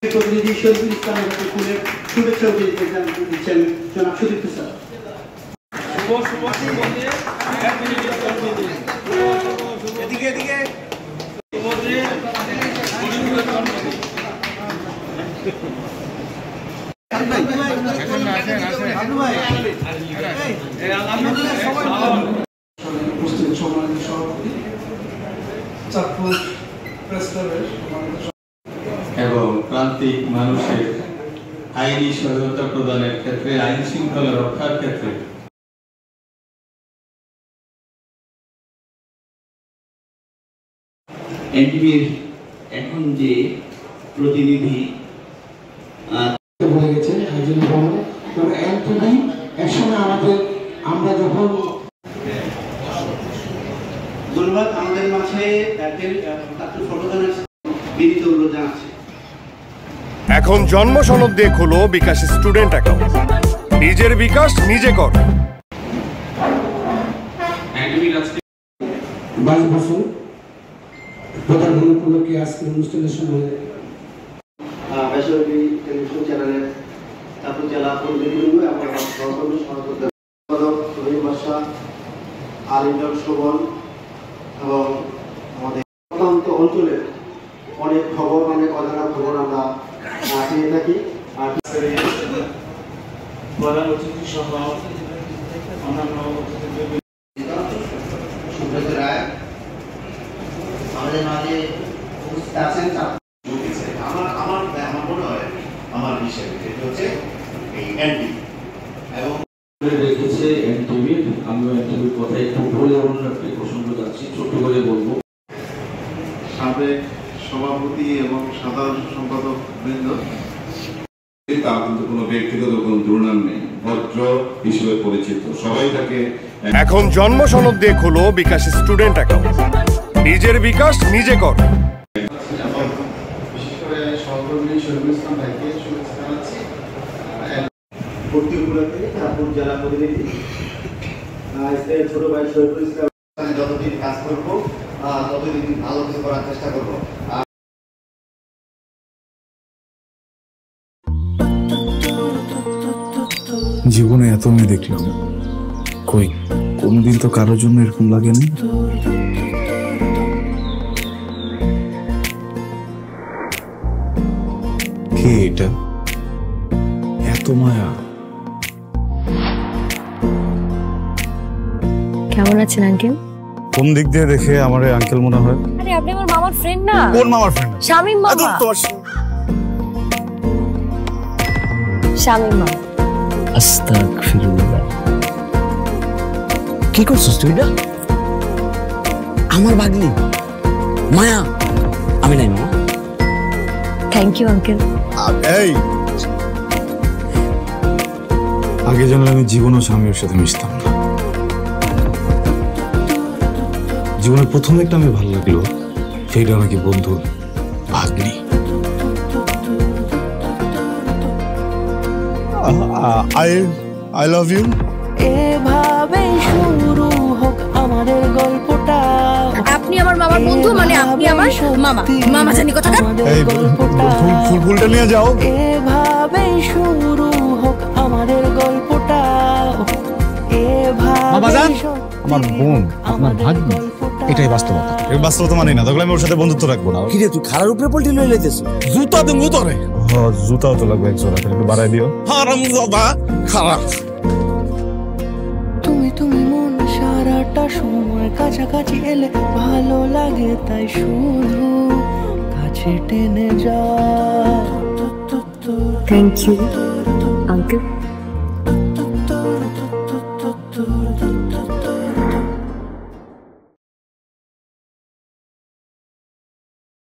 প্রতিনিধি শহীদুল ইসলামের হাতে ফুলের শুভেচ্ছা দিচ্ছেন জনাব সুদীপ্ত স্যার। এবং প্রান্তিক মানুষের আইনি সহায়তা প্রদানের ক্ষেত্রে, আইন শৃঙ্খলা রক্ষার ক্ষেত্রে এনটিভির এখন যে প্রতিনিধি হয়ে গেছে এনটিভি একসময় আমরা যখন ধন্যবাদ আমাদের মাঝে ফটোদানের বিনীত অনুরোধ জানাচ্ছি। এখন জন্ম সনদ দিয়ে খোলো বিকাশ স্টুডেন্ট অ্যাকাউন্ট। নিজের বিকাশ নিজে কর। 22 বছর পদার্পণ উপলক্ষে আজকের অনুষ্ঠানের সময় বেসরকারি টেলিভিশন চ্যানেলের তারপর জেলা প্রতিনিধিবৃন্দ এবং সহকর্মী সম্পাদক রহিম বাদশা, আলিমুল শোভন এবং আমাদের প্রত্যন্ত অঞ্চলের অনেক খবর, অনেক অজানা খবর আমরা পেয়ে থাকি। আর প্রধান অতিথি সহ অন্যান্য সুব্রত রায় আমাদের মাঝে উপস্থিত আছেন। আমার মনে হয় আমার হিসেবে যেটা হচ্ছে এই এনটিভি এবং রেখেছে এনটিভি। আমি এনটিভির কথা একটু বলে অন্য একটি প্রসঙ্গ যাচ্ছি, ছোট্ট করে বলবো। সাবেক সভাপতি এবং সাধারণ সম্পাদক বৃন্দ, তার কিন্তু কোনো ব্যক্তিগত কোনো দুর্নাম নেই, ভদ্র হিসেবে পরিচিত, সবাই তাকে। এখন জন্ম সনদ দিয়ে খোলো বিকাশ স্টুডেন্ট অ্যাকাউন্ট। নিজের বিকাশ নিজে কর। বিশেষ করে সহকর্মী শহীদুল ইসলাম ভাইকে শুভেচ্ছা জানাচ্ছি। ভর্তি উপলক্ষে তারপর জেলা প্রতিনিধি ছোট ভাই শহীদুল ইসলাম, যতদিন কাজ করবো ততদিন ভালো কিছু করার চেষ্টা করবো। জীবনে এত মেয়ে দেখলাম, কই কোনদিন তো কারোর জন্য এরকম লাগেনি। কে এটা? এত মায়া। কেমন আছেন আঙ্কেল? কোন দিক দিয়ে দেখে আমার আঙ্কেল মনে হয়? আরে আপনি আমার মামার ফ্রেন্ড না? কোন মামার ফ্রেন্ড? শামিম মামা। শামিম মামা। আস্তাগফিরুল্লাহ। কি করছিস তুই? না আমার ভাগ্নি মায়া। আমি নাই মামা। Thank you uncle. এই আগে জানলে আমি জীবনও স্বামীর সাথে মিশতাম না। জীবনের প্রথম একটা আমি ভালো লাগলো, সেইটা নাকি বন্ধুর ভাগ্নি। I love you. এভাবে শুরু হোক আমাদের গল্পটা। আপনি আমার মামার বন্ধু, মানে আপনি আমার মামা। মামা জানি কথা কার? এই ফুলটা নিয়ে যাও। এভাবে শুরু হোক আমাদের গল্পটা। বাবাজান, আমার বোন আপনার ভাগ্নি, এটাই বাস্তবতা। এই বাস্তবতা মানি না, তাহলে আমি ওর সাথে বন্ধুত্ব রাখবো না। কি রে তুই খারার উপরে পল্টি লই লাইতেছ? জুতা দেবো তোরে। হ্যাঁ জুতাও তো লাগবে এক জোড়া, একটু বাড়াই দিও। হারামজাদা খারাপ। তুমি মন সারাটা সময় কাছাকাছি এলে ভালো লাগে, তাই শুধু কাছে টেনে যা। Thank you.